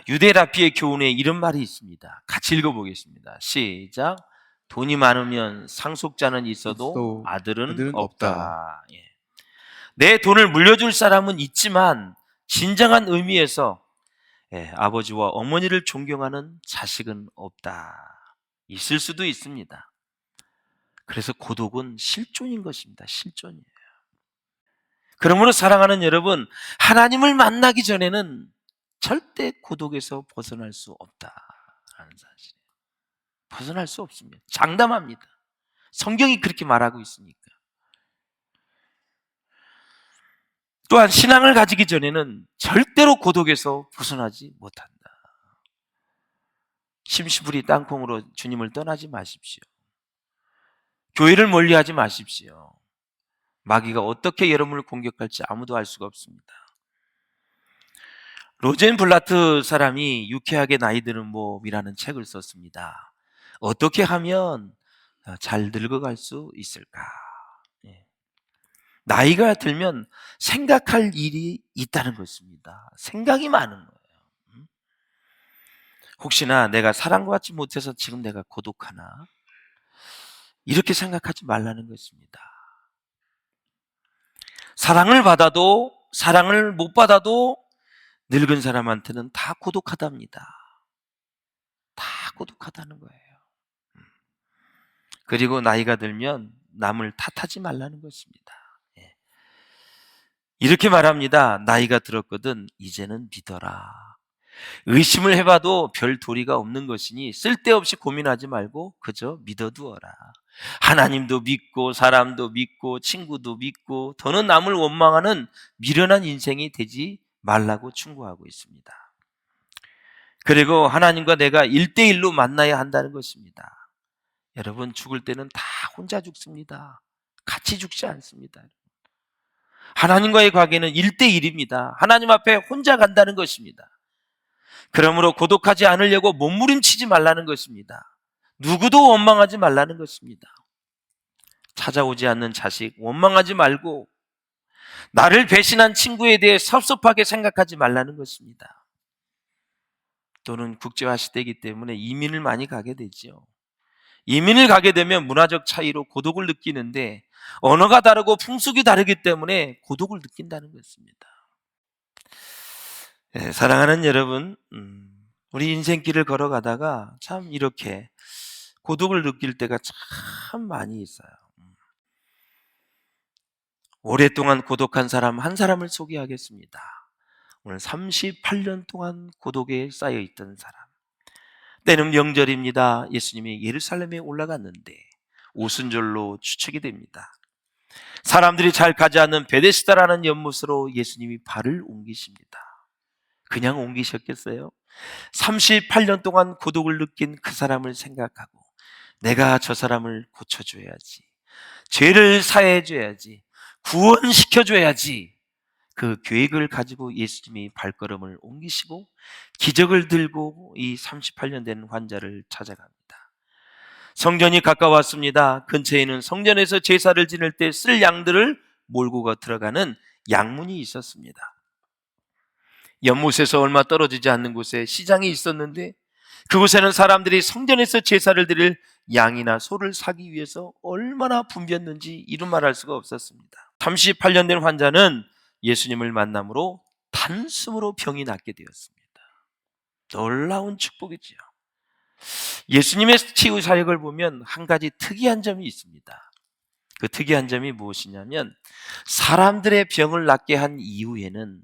유대라피의 교훈에 이런 말이 있습니다. 같이 읽어보겠습니다. 시작. 돈이 많으면 상속자는 있어도 아들은 없다. 예. 내 돈을 물려줄 사람은 있지만 진정한 의미에서 아버지와 어머니를 존경하는 자식은 없다. 있을 수도 있습니다. 그래서 고독은 실존인 것입니다. 실존이에요. 그러므로 사랑하는 여러분, 하나님을 만나기 전에는 절대 고독에서 벗어날 수 없다라는 사실이에요. 벗어날 수 없습니다. 장담합니다. 성경이 그렇게 말하고 있으니까. 또한 신앙을 가지기 전에는 절대로 고독에서 벗어나지 못한다. 심시부리 땅콩으로 주님을 떠나지 마십시오. 교회를 멀리하지 마십시오. 마귀가 어떻게 여러분을 공격할지 아무도 알 수가 없습니다. 로젠블라트 사람이 유쾌하게 나이 드는 법이라는 책을 썼습니다. 어떻게 하면 잘 늙어갈 수 있을까? 나이가 들면 생각할 일이 있다는 것입니다. 생각이 많은 거예요. 혹시나 내가 사랑과 받지 못해서 지금 내가 고독하나? 이렇게 생각하지 말라는 것입니다. 사랑을 받아도 사랑을 못 받아도 늙은 사람한테는 다 고독하답니다. 다 고독하다는 거예요. 그리고 나이가 들면 남을 탓하지 말라는 것입니다. 이렇게 말합니다. 나이가 들었거든 이제는 믿어라. 의심을 해봐도 별 도리가 없는 것이니 쓸데없이 고민하지 말고 그저 믿어두어라. 하나님도 믿고 사람도 믿고 친구도 믿고 더는 남을 원망하는 미련한 인생이 되지 말라고 충고하고 있습니다. 그리고 하나님과 내가 1대1로 만나야 한다는 것입니다. 여러분, 죽을 때는 다 혼자 죽습니다. 같이 죽지 않습니다. 하나님과의 관계는 1대1입니다. 하나님 앞에 혼자 간다는 것입니다. 그러므로 고독하지 않으려고 몸부림치지 말라는 것입니다. 누구도 원망하지 말라는 것입니다. 찾아오지 않는 자식 원망하지 말고 나를 배신한 친구에 대해 섭섭하게 생각하지 말라는 것입니다. 또는 국제화 시대이기 때문에 이민을 많이 가게 되죠. 이민을 가게 되면 문화적 차이로 고독을 느끼는데 언어가 다르고 풍속이 다르기 때문에 고독을 느낀다는 것입니다. 사랑하는 여러분, 우리 인생길을 걸어가다가 참 이렇게 고독을 느낄 때가 참 많이 있어요. 오랫동안 고독한 사람 한 사람을 소개하겠습니다. 오늘 38년 동안 고독에 쌓여있던 사람. 때는 명절입니다. 예수님이 예루살렘에 올라갔는데 오순절로 추측이 됩니다. 사람들이 잘 가지 않는 베데스다라는 연못으로 예수님이 발을 옮기십니다. 그냥 옮기셨겠어요? 38년 동안 고독을 느낀 그 사람을 생각하고 내가 저 사람을 고쳐줘야지, 죄를 사해줘야지, 구원시켜줘야지, 그 계획을 가지고 예수님이 발걸음을 옮기시고 기적을 들고 이 38년 된 환자를 찾아갑니다. 성전이 가까웠습니다. 근처에는 성전에서 제사를 지낼 때 쓸 양들을 몰고 들어가는 양문이 있었습니다. 연못에서 얼마 떨어지지 않는 곳에 시장이 있었는데 그곳에는 사람들이 성전에서 제사를 드릴 양이나 소를 사기 위해서 얼마나 붐볐는지 이루 말할 수가 없었습니다. 38년 된 환자는 예수님을 만남으로 단숨으로 병이 낫게 되었습니다. 놀라운 축복이지요. 예수님의 치유 사역을 보면 한 가지 특이한 점이 있습니다. 그 특이한 점이 무엇이냐면 사람들의 병을 낫게 한 이후에는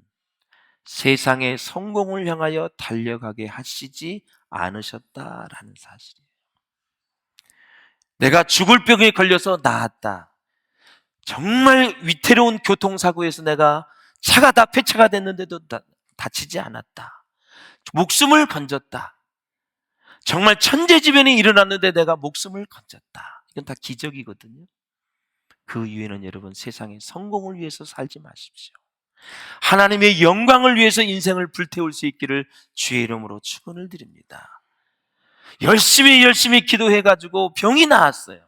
세상의 성공을 향하여 달려가게 하시지 않으셨다라는 사실이에요. 내가 죽을 병에 걸려서 나았다. 정말 위태로운 교통사고에서 내가 차가 다 폐차가 됐는데도 다치지 않았다. 목숨을 건졌다. 정말 천재지변이 일어났는데 내가 목숨을 건졌다. 이건 다 기적이거든요. 그 이유에는 여러분 세상의 성공을 위해서 살지 마십시오. 하나님의 영광을 위해서 인생을 불태울 수 있기를 주의 이름으로 축원을 드립니다. 열심히 기도해가지고 병이 나았어요.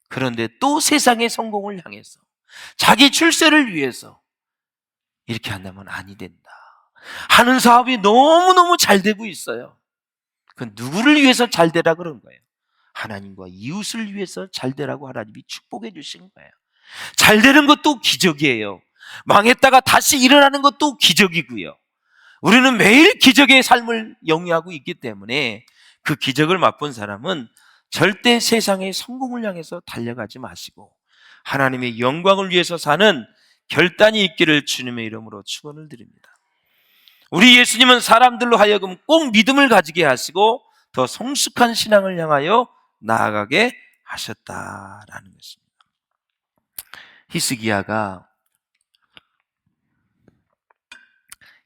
그런데 또 세상의 성공을 향해서 자기 출세를 위해서 이렇게 한다면 아니 된다. 하는 사업이 너무너무 잘 되고 있어요. 그 누구를 위해서 잘 되라 그런 거예요? 하나님과 이웃을 위해서 잘 되라고 하나님이 축복해 주신 거예요. 잘 되는 것도 기적이에요. 망했다가 다시 일어나는 것도 기적이고요. 우리는 매일 기적의 삶을 영위하고 있기 때문에 그 기적을 맛본 사람은 절대 세상의 성공을 향해서 달려가지 마시고 하나님의 영광을 위해서 사는 결단이 있기를 주님의 이름으로 축원을 드립니다. 우리 예수님은 사람들로 하여금 꼭 믿음을 가지게 하시고 더 성숙한 신앙을 향하여 나아가게 하셨다라는 것입니다. 히스기야가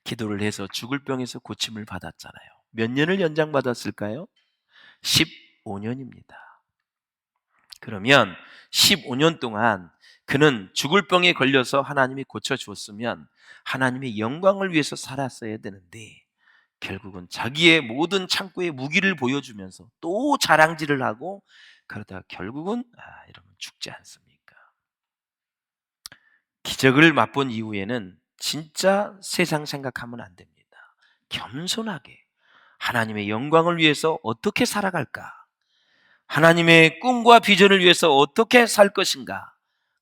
기도를 해서 죽을 병에서 고침을 받았잖아요. 몇 년을 연장받았을까요? 15년입니다. 그러면 15년 동안 그는 죽을 병에 걸려서 하나님이 고쳐주었으면 하나님의 영광을 위해서 살았어야 되는데 결국은 자기의 모든 창고의 무기를 보여주면서 또 자랑질을 하고 그러다 결국은 여러분 죽지 않습니까? 기적을 맛본 이후에는 진짜 세상 생각하면 안 됩니다. 겸손하게 하나님의 영광을 위해서 어떻게 살아갈까? 하나님의 꿈과 비전을 위해서 어떻게 살 것인가?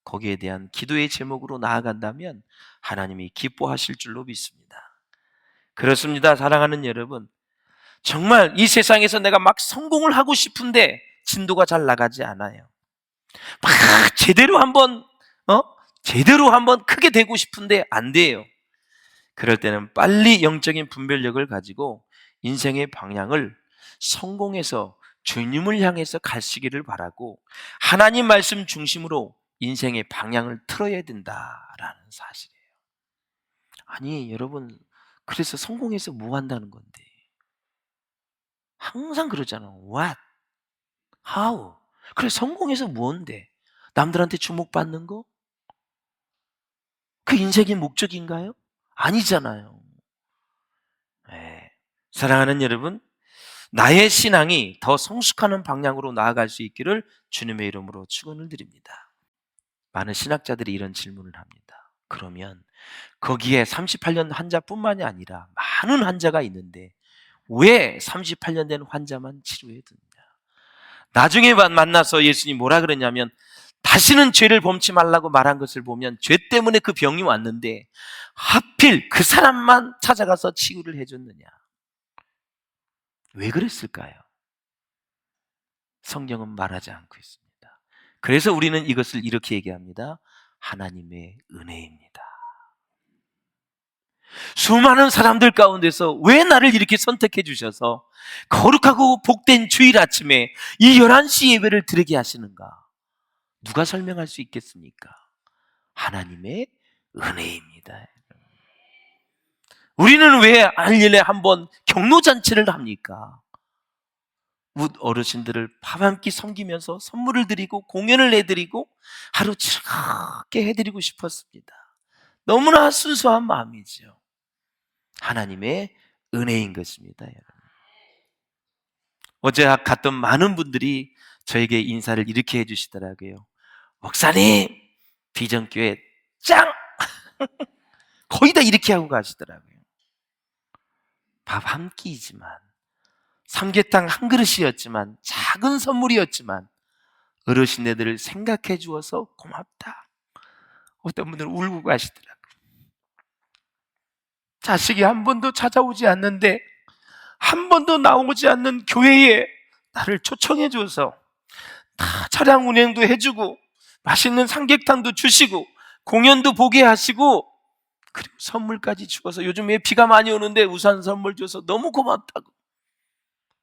거기에 대한 기도의 제목으로 나아간다면 하나님이 기뻐하실 줄로 믿습니다. 그렇습니다. 사랑하는 여러분, 정말 이 세상에서 내가 막 성공을 하고 싶은데 진도가 잘 나가지 않아요. 막 제대로 한번 크게 되고 싶은데 안 돼요. 그럴 때는 빨리 영적인 분별력을 가지고 인생의 방향을 성공해서 주님을 향해서 가시기를 바라고 하나님 말씀 중심으로 인생의 방향을 틀어야 된다라는 사실이에요. 아니 여러분, 그래서 성공해서 뭐 한다는 건데? 항상 그러잖아. What? How? 그래 성공해서 뭔데? 남들한테 주목받는 거? 그 인생의 목적인가요? 아니잖아요. 네. 사랑하는 여러분, 나의 신앙이 더 성숙하는 방향으로 나아갈 수 있기를 주님의 이름으로 축원을 드립니다. 많은 신학자들이 이런 질문을 합니다. 그러면 거기에 38년 환자뿐만이 아니라 많은 환자가 있는데 왜 38년 된 환자만 치료해 드느냐? 나중에 만나서 예수님이 뭐라 그러냐면 다시는 죄를 범치 말라고 말한 것을 보면 죄 때문에 그 병이 왔는데 하필 그 사람만 찾아가서 치유를 해줬느냐? 왜 그랬을까요? 성경은 말하지 않고 있습니다. 그래서 우리는 이것을 이렇게 얘기합니다. 하나님의 은혜입니다. 수많은 사람들 가운데서 왜 나를 이렇게 선택해 주셔서 거룩하고 복된 주일 아침에 이 11시 예배를 드리게 하시는가? 누가 설명할 수 있겠습니까? 하나님의 은혜입니다. 우리는 왜 1년에 한 번 경로잔치를 합니까? 뭇 어르신들을 밥 한 끼 섬기면서 선물을 드리고 공연을 해드리고 하루 즐겁게 해드리고 싶었습니다. 너무나 순수한 마음이죠. 하나님의 은혜인 것입니다. 여러분. 어제 갔던 많은 분들이 저에게 인사를 이렇게 해주시더라고요. 목사님, 비전교회 짱! 거의 다 이렇게 하고 가시더라고요. 밥 한 끼이지만 삼계탕 한 그릇이었지만 작은 선물이었지만 어르신네들을 생각해 주어서 고맙다. 어떤 분들은 울고 가시더라고요. 자식이 한 번도 찾아오지 않는데 한 번도 나오지 않는 교회에 나를 초청해 줘서 다 차량 운행도 해주고 맛있는 삼계탕도 주시고 공연도 보게 하시고 그리고 선물까지 주어서 요즘에 비가 많이 오는데 우산 선물 줘서 너무 고맙다고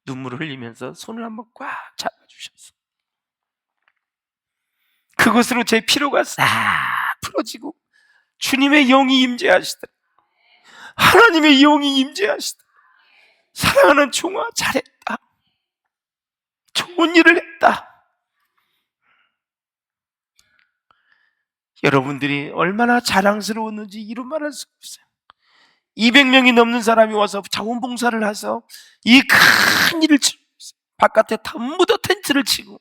눈물을 흘리면서 손을 한번 꽉 잡아주셨어. 그것으로 제 피로가 싹 풀어지고 주님의 영이 임재하시더라. 하나님의 영이 임재하시더라. 사랑하는 종아, 잘했다. 좋은 일을 했다. 여러분들이 얼마나 자랑스러웠는지 이루 말할 수 없어요. 200명이 넘는 사람이 와서 자원봉사를 해서 이 큰 일을 치고 있어요. 바깥에 전부 다 텐트를 치고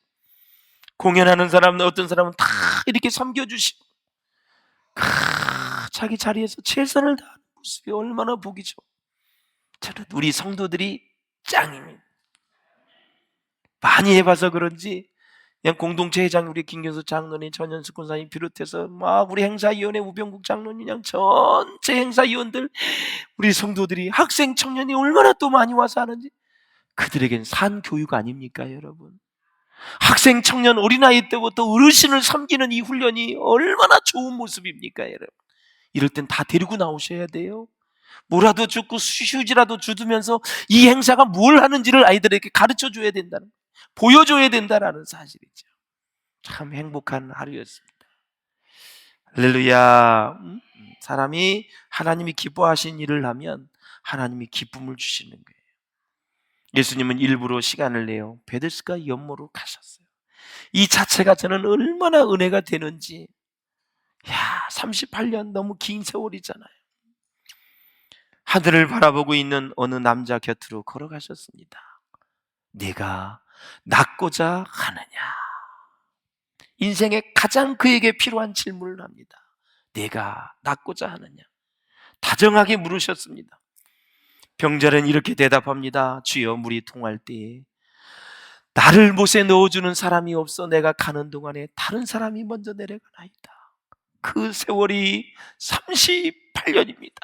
공연하는 사람은 어떤 사람은 다 이렇게 섬겨주시고 자기 자리에서 최선을 다하는 모습이 얼마나 보기 좋고 저는 우리 성도들이 짱입니다. 많이 해봐서 그런지 그냥 공동체 회장 우리 김경수 장로님, 전현숙 권사님 비롯해서 막 우리 행사위원회 우병국 장로님, 그냥 전체 행사위원들, 우리 성도들이, 학생 청년이 얼마나 또 많이 와서 하는지. 그들에겐 산 교육 아닙니까 여러분? 학생 청년 어린아이 때부터 어르신을 섬기는 이 훈련이 얼마나 좋은 모습입니까 여러분? 이럴 땐 다 데리고 나오셔야 돼요. 뭐라도 주고 휴지라도 주면서 이 행사가 뭘 하는지를 아이들에게 가르쳐 줘야 된다는, 보여줘야 된다는 사실이죠. 참 행복한 하루였습니다. 할렐루야. 사람이 하나님이 기뻐하신 일을 하면 하나님이 기쁨을 주시는 거예요. 예수님은 일부러 시간을 내어 베데스다 연못으로 가셨어요. 이 자체가 저는 얼마나 은혜가 되는지. 38년 너무 긴 세월이잖아요. 하늘을 바라보고 있는 어느 남자 곁으로 걸어가셨습니다. 네가 낫고자 하느냐? 인생에 가장 그에게 필요한 질문을 합니다. 네가 낫고자 하느냐? 다정하게 물으셨습니다. 병자는 이렇게 대답합니다. 주여, 물이 통할 때에 나를 못에 넣어주는 사람이 없어 내가 가는 동안에 다른 사람이 먼저 내려가나이다. 그 세월이 38년입니다.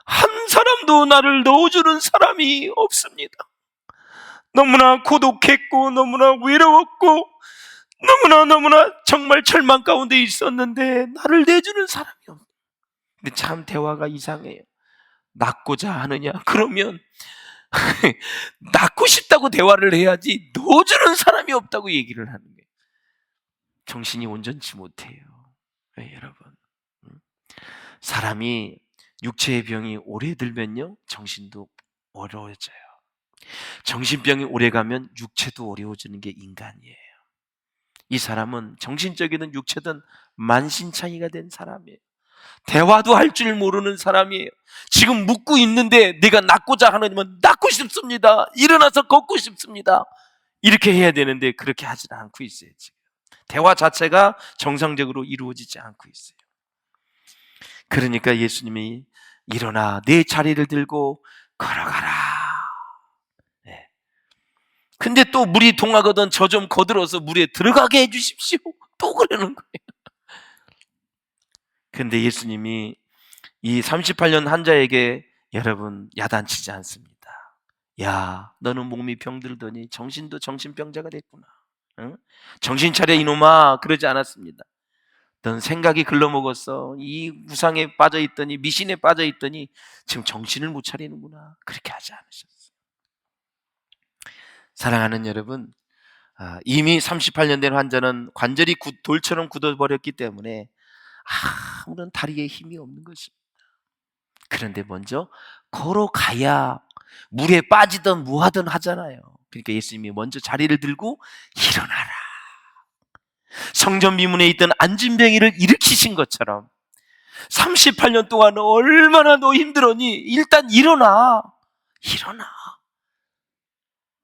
한 사람도 나를 넣어주는 사람이 없습니다. 너무나 고독했고 너무나 외로웠고 너무나 정말 절망 가운데 있었는데 나를 내주는 사람이 없어요. 근데 참 대화가 이상해요. 낳고자 하느냐? 그러면 낳고 싶다고 대화를 해야지 넣어주는 사람이 없다고 얘기를 하는 거예요. 정신이 온전치 못해요. 네, 여러분. 사람이 육체의 병이 오래 들면요 정신도 어려워져요. 정신병이 오래 가면 육체도 어려워지는 게 인간이에요. 이 사람은 정신적이든 육체든 만신창이가 된 사람이에요. 대화도 할 줄 모르는 사람이에요. 지금 묻고 있는데 내가 낫고자 하느님은 낫고 싶습니다. 일어나서 걷고 싶습니다. 이렇게 해야 되는데 그렇게 하지 않고 있어요. 지금 대화 자체가 정상적으로 이루어지지 않고 있어요. 그러니까 예수님이 일어나 내 자리를 들고 걸어가라. 네. 근데 또 물이 동하거든 저 좀 거들어서 물에 들어가게 해주십시오. 또 그러는 거예요. 근데 예수님이 이 38년 환자에게 여러분 야단치지 않습니다. 야, 너는 몸이 병들더니 정신도 정신병자가 됐구나. 응? 정신 차려 이놈아. 그러지 않았습니다. 넌 생각이 글러먹었어. 이 우상에 빠져있더니 미신에 빠져있더니 지금 정신을 못 차리는구나. 그렇게 하지 않으셨어요. 사랑하는 여러분, 이미 38년 된 환자는 관절이 돌처럼 굳어버렸기 때문에 아무런 다리에 힘이 없는 것입니다. 그런데 먼저 걸어가야 물에 빠지든 뭐하든 하잖아요. 그러니까 예수님이 먼저 자리를 들고 일어나라. 성전 미문에 있던 안진뱅이를 일으키신 것처럼 38년 동안 얼마나 너 힘들었니? 일단 일어나.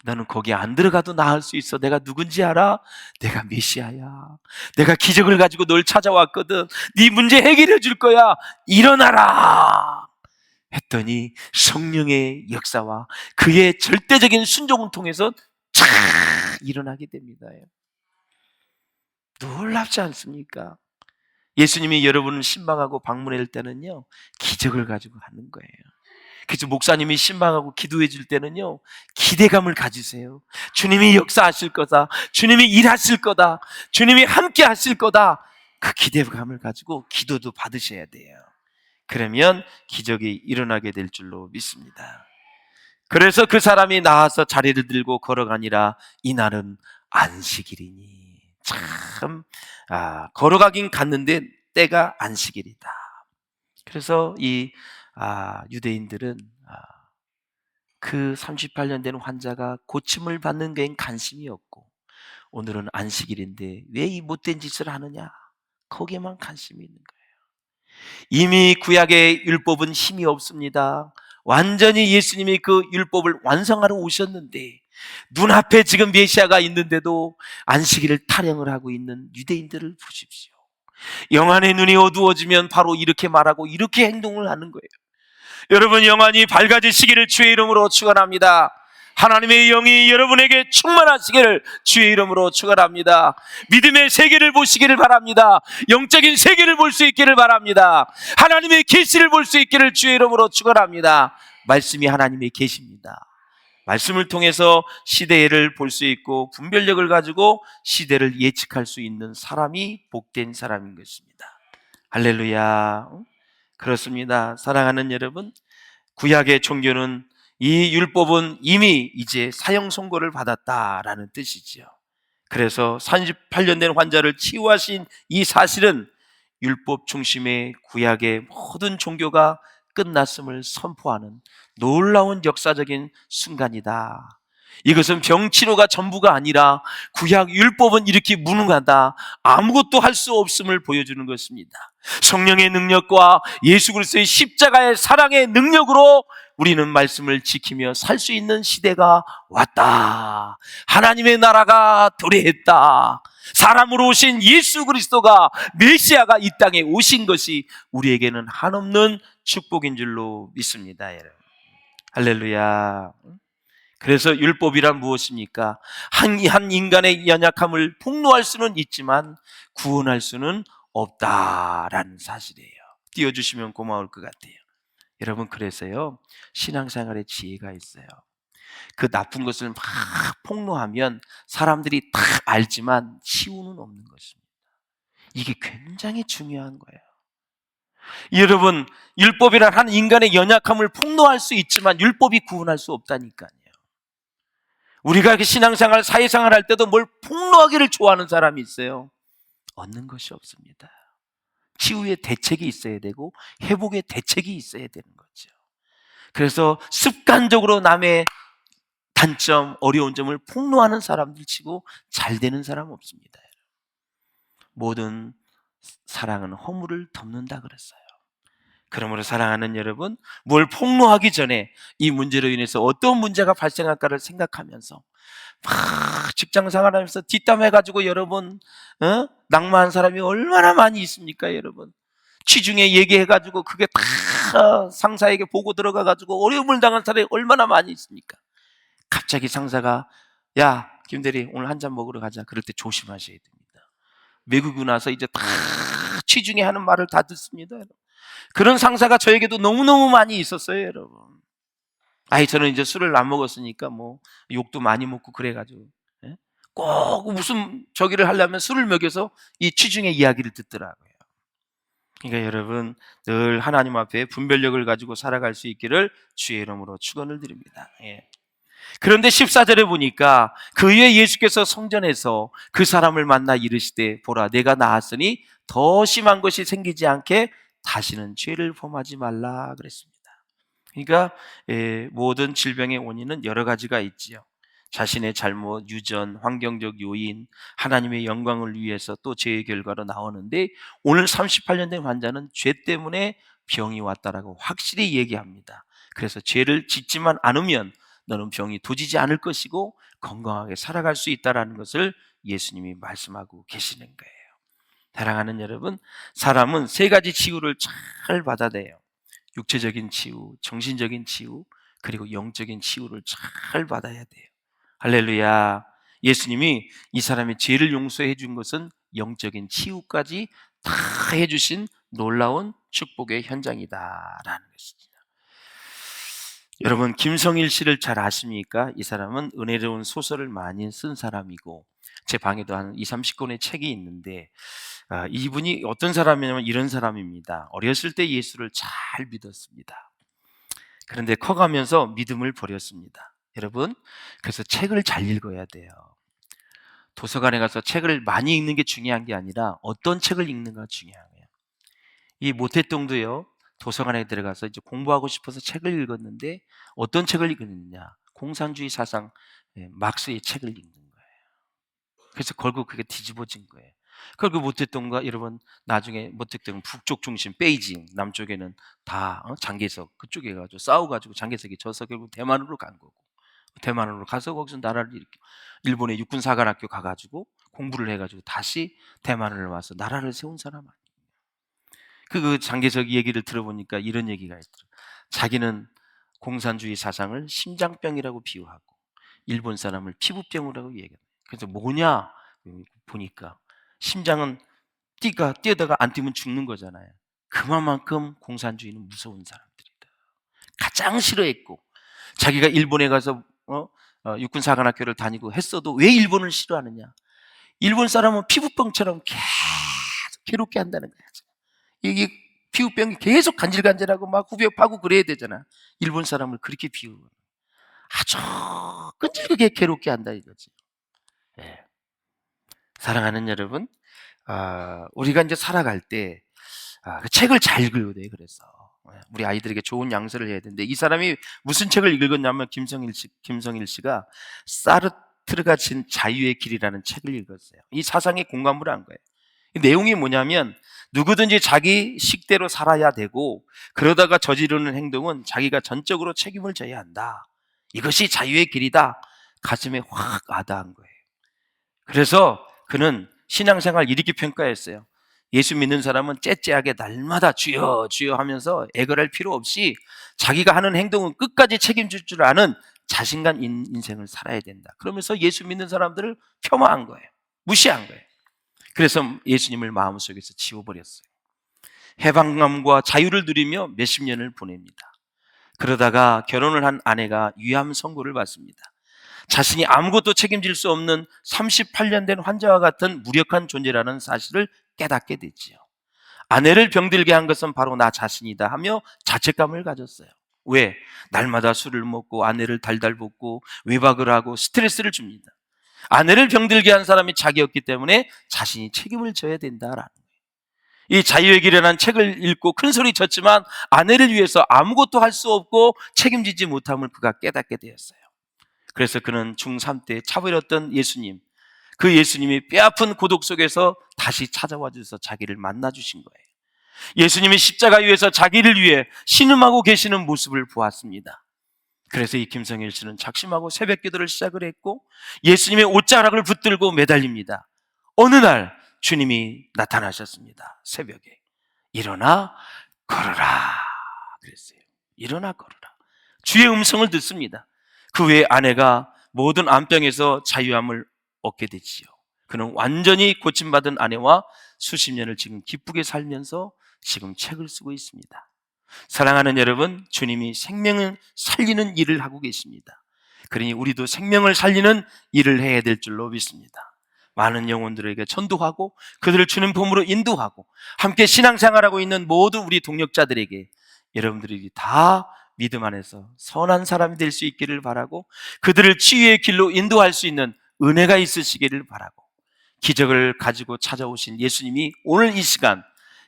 너는 거기 안 들어가도 나을 수 있어. 내가 누군지 알아? 내가 메시아야. 내가 기적을 가지고 널 찾아왔거든. 네 문제 해결해 줄 거야. 일어나라 했더니 성령의 역사와 그의 절대적인 순종을 통해서 쫙 일어나게 됩니다. 놀랍지 않습니까? 예수님이 여러분을 신방하고 방문할 때는요 기적을 가지고 하는 거예요. 그래서 목사님이 신방하고 기도해 줄 때는요 기대감을 가지세요. 주님이 역사하실 거다. 주님이 일하실 거다. 주님이 함께 하실 거다. 그 기대감을 가지고 기도도 받으셔야 돼요. 그러면 기적이 일어나게 될 줄로 믿습니다. 그래서 그 사람이 나와서 자리를 들고 걸어가니라. 이날은 안식일이니. 참 걸어가긴 갔는데 때가 안식일이다. 그래서 이 유대인들은 그 38년 된 환자가 고침을 받는 데엔 관심이 없고 오늘은 안식일인데 왜 이 못된 짓을 하느냐 거기에만 관심이 있는 거예요. 이미 구약의 율법은 힘이 없습니다. 완전히 예수님이 그 율법을 완성하러 오셨는데 눈앞에 지금 메시아가 있는데도 안식일을 타령을 하고 있는 유대인들을 보십시오. 영안의 눈이 어두워지면 바로 이렇게 말하고 이렇게 행동을 하는 거예요. 여러분 영안이 밝아지시기를 주의 이름으로 축원합니다. 하나님의 영이 여러분에게 충만하시기를 주의 이름으로 축원합니다. 믿음의 세계를 보시기를 바랍니다. 영적인 세계를 볼 수 있기를 바랍니다. 하나님의 계시를 볼 수 있기를 주의 이름으로 축원합니다. 말씀이 하나님의 계시입니다. 말씀을 통해서 시대를 볼 수 있고 분별력을 가지고 시대를 예측할 수 있는 사람이 복된 사람인 것입니다. 할렐루야. 그렇습니다. 사랑하는 여러분, 구약의 종교는 이 율법은 이미 이제 사형 선고를 받았다라는 뜻이지요. 그래서 38년 된 환자를 치유하신 이 사실은 율법 중심의 구약의 모든 종교가 끝났음을 선포하는 놀라운 역사적인 순간이다. 이것은 병치료가 전부가 아니라 구약 율법은 이렇게 무능하다, 아무것도 할 수 없음을 보여주는 것입니다. 성령의 능력과 예수 그리스도의 십자가의 사랑의 능력으로 우리는 말씀을 지키며 살 수 있는 시대가 왔다. 하나님의 나라가 도래했다. 사람으로 오신 예수 그리스도가, 메시아가 이 땅에 오신 것이 우리에게는 한없는 축복인 줄로 믿습니다. 여러분, 할렐루야. 그래서 율법이란 무엇입니까? 한 인간의 연약함을 폭로할 수는 있지만 구원할 수는 없다라는 사실이에요. 띄워주시면 고마울 것 같아요. 여러분, 그래서요, 신앙생활에 지혜가 있어요. 그 나쁜 것을 막 폭로하면 사람들이 다 알지만 치유는 없는 것입니다. 이게 굉장히 중요한 거예요. 여러분, 율법이란 한 인간의 연약함을 폭로할 수 있지만 율법이 구원할 수 없다니까요. 우리가 신앙생활, 사회생활 할 때도 뭘 폭로하기를 좋아하는 사람이 있어요. 얻는 것이 없습니다. 치유의 대책이 있어야 되고 회복의 대책이 있어야 되는 거죠. 그래서 습관적으로 남의 단점, 어려운 점을 폭로하는 사람들 치고 잘 되는 사람 없습니다. 모든 사랑은 허물을 덮는다 그랬어요. 그러므로 사랑하는 여러분, 뭘 폭로하기 전에 이 문제로 인해서 어떤 문제가 발생할까를 생각하면서 막 직장 생활하면서 뒷담해가지고 여러분 낙마한 사람이 얼마나 많이 있습니까? 여러분, 취중에 얘기해가지고 그게 다 상사에게 보고 들어가가지고 어려움을 당한 사람이 얼마나 많이 있습니까? 갑자기 상사가 야 김대리 오늘 한잔 먹으러 가자, 그럴 때 조심하셔야 됩니다. 외국에 나서 이제 다 취중에 하는 말을 다 듣습니다. 여러분. 그런 상사가 저에게도 너무너무 많이 있었어요. 여러분, 저는 이제 술을 안 먹었으니까 뭐 욕도 많이 먹고 그래가지고 꼭 무슨 저기를 하려면 술을 먹여서 이 취중의 이야기를 듣더라고요. 그러니까 여러분, 늘 하나님 앞에 분별력을 가지고 살아갈 수 있기를 주의 이름으로 축원을 드립니다. 그런데 14절에 보니까 그 후에 예수께서 성전에서 그 사람을 만나 이르시되 보라, 내가 나았으니 더 심한 것이 생기지 않게 다시는 죄를 범하지 말라 그랬습니다. 그러니까 모든 질병의 원인은 여러 가지가 있지요. 자신의 잘못, 유전, 환경적 요인, 하나님의 영광을 위해서 또 죄의 결과로 나오는데 오늘 38년 된 환자는 죄 때문에 병이 왔다라고 확실히 얘기합니다. 그래서 죄를 짓지만 않으면 너는 병이 도지지 않을 것이고 건강하게 살아갈 수 있다는 것을 예수님이 말씀하고 계시는 거예요. 사랑하는 여러분, 사람은 세 가지 치유를 잘 받아야 돼요. 육체적인 치유, 정신적인 치유, 그리고 영적인 치유를 잘 받아야 돼요. 할렐루야. 예수님이 이 사람의 죄를 용서해 준 것은 영적인 치유까지 다 해주신 놀라운 축복의 현장이다라는 것입니다. 여러분, 김성일 씨를 잘 아십니까? 이 사람은 은혜로운 소설을 많이 쓴 사람이고 제 방에도 한 20, 30권의 책이 있는데 이분이 어떤 사람이냐면 이런 사람입니다. 어렸을 때 예수를 잘 믿었습니다. 그런데 커가면서 믿음을 버렸습니다. 여러분, 그래서 책을 잘 읽어야 돼요. 도서관에 가서 책을 많이 읽는 게 중요한 게 아니라 어떤 책을 읽는가 중요해요. 이 모태똥도요, 도서관에 들어가서 이제 공부하고 싶어서 책을 읽었는데 어떤 책을 읽었느냐? 공산주의 사상 막스의 책을 읽는 거예요. 그래서 결국 그게 뒤집어진 거예요. 그리고 모택동과 여러분, 나중에 모택동 북쪽 중심 베이징, 남쪽에는 다 장개석 그쪽에 가지고 싸워가지고 장개석이 져서 결국 대만으로 간 거고, 대만으로 가서 거기서 나라를 일으키고 일본의 육군사관학교 가가지고 공부를 해가지고 다시 대만을 와서 나라를 세운 사람 아니에요. 그 장개석 얘기를 들어보니까 이런 얘기가 있더라고요. 자기는 공산주의 사상을 심장병이라고 비유하고 일본 사람을 피부병이라고 얘기해요. 그래서 뭐냐 보니까 심장은 뛰다가 안 뛰면 죽는 거잖아요. 그만큼 공산주의는 무서운 사람들이다. 가장 싫어했고 자기가 일본에 가서 육군사관학교를 다니고 했어도 왜 일본을 싫어하느냐? 일본 사람은 피부병처럼 계속 괴롭게 한다는 거야. 이게 피부병이 계속 간질간질하고 막 후벼 파고 그래야 되잖아. 일본 사람을 그렇게 비우고 아주 끈질기게 괴롭게 한다 이거지. 예. 사랑하는 여러분, 우리가 이제 살아갈 때 그 책을 잘 읽어야 돼. 그래서 우리 아이들에게 좋은 양서를 해야 되는데 이 사람이 무슨 책을 읽었냐면 김성일 씨가 사르트르가 진 자유의 길이라는 책을 읽었어요. 이 사상에 공감을 한 거예요. 이 내용이 뭐냐면 누구든지 자기 식대로 살아야 되고 그러다가 저지르는 행동은 자기가 전적으로 책임을 져야 한다. 이것이 자유의 길이다. 가슴에 확 와닿은 거예요. 그래서 그는 신앙생활 이렇게 평가했어요. 예수 믿는 사람은 째째하게 날마다 주여 주여 하면서 애걸할 필요 없이 자기가 하는 행동은 끝까지 책임질 줄 아는 자신감 인생을 살아야 된다. 그러면서 예수 믿는 사람들을 폄하한 거예요. 무시한 거예요. 그래서 예수님을 마음속에서 지워버렸어요. 해방감과 자유를 누리며 몇십 년을 보냅니다. 그러다가 결혼을 한 아내가 위암 선고를 받습니다. 자신이 아무것도 책임질 수 없는 38년 된 환자와 같은 무력한 존재라는 사실을 깨닫게 됐지요. 아내를 병들게 한 것은 바로 나 자신이다 하며 자책감을 가졌어요. 왜? 날마다 술을 먹고 아내를 달달 볶고 외박을 하고 스트레스를 줍니다. 아내를 병들게 한 사람이 자기였기 때문에 자신이 책임을 져야 된다라는 거예요. 이 자유의 길이라는 책을 읽고 큰 소리 쳤지만 아내를 위해서 아무것도 할 수 없고 책임지지 못함을 그가 깨닫게 되었어요. 그래서 그는 중3 때 차버렸던 예수님, 그 예수님이 뼈아픈 고독 속에서 다시 찾아와 주셔서 자기를 만나 주신 거예요. 예수님이 십자가 위에서 자기를 위해 신음하고 계시는 모습을 보았습니다. 그래서 이 김성일 씨는 작심하고 새벽 기도를 시작을 했고 예수님의 옷자락을 붙들고 매달립니다. 어느 날 주님이 나타나셨습니다. 새벽에 일어나 걸어라 그랬어요. 일어나 걸어라. 주의 음성을 듣습니다. 그 후에 아내가 모든 암병에서 자유함을 얻게 되지요. 그는 완전히 고침받은 아내와 수십 년을 지금 기쁘게 살면서 지금 책을 쓰고 있습니다. 사랑하는 여러분, 주님이 생명을 살리는 일을 하고 계십니다. 그러니 우리도 생명을 살리는 일을 해야 될 줄로 믿습니다. 많은 영혼들에게 전도하고 그들을 주는 품으로 인도하고 함께 신앙생활하고 있는 모든 우리 동역자들에게 여러분들이 다 믿음 안에서 선한 사람이 될 수 있기를 바라고 그들을 치유의 길로 인도할 수 있는 은혜가 있으시기를 바라고 기적을 가지고 찾아오신 예수님이 오늘 이 시간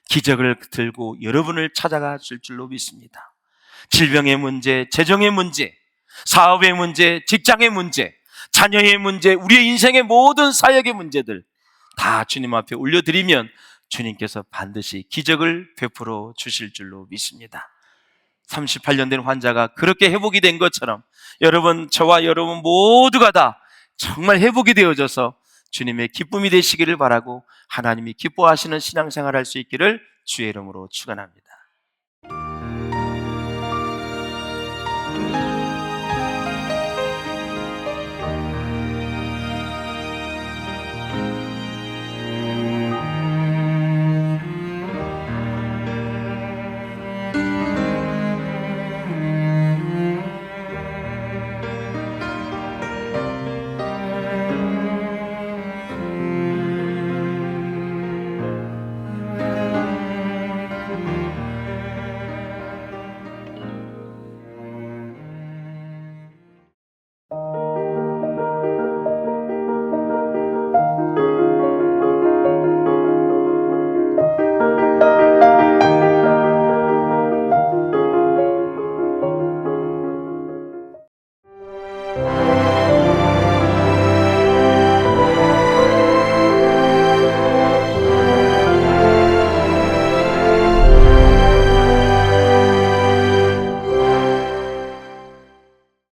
기적을 들고 여러분을 찾아가 줄 줄로 믿습니다. 질병의 문제, 재정의 문제, 사업의 문제, 직장의 문제, 자녀의 문제, 우리의 인생의 모든 사역의 문제들 다 주님 앞에 올려드리면 주님께서 반드시 기적을 베풀어 주실 줄로 믿습니다. 38년 된 환자가 그렇게 회복이 된 것처럼 여러분, 저와 여러분 모두가 다 정말 회복이 되어져서 주님의 기쁨이 되시기를 바라고 하나님이 기뻐하시는 신앙생활 할 수 있기를 주의 이름으로 축원합니다.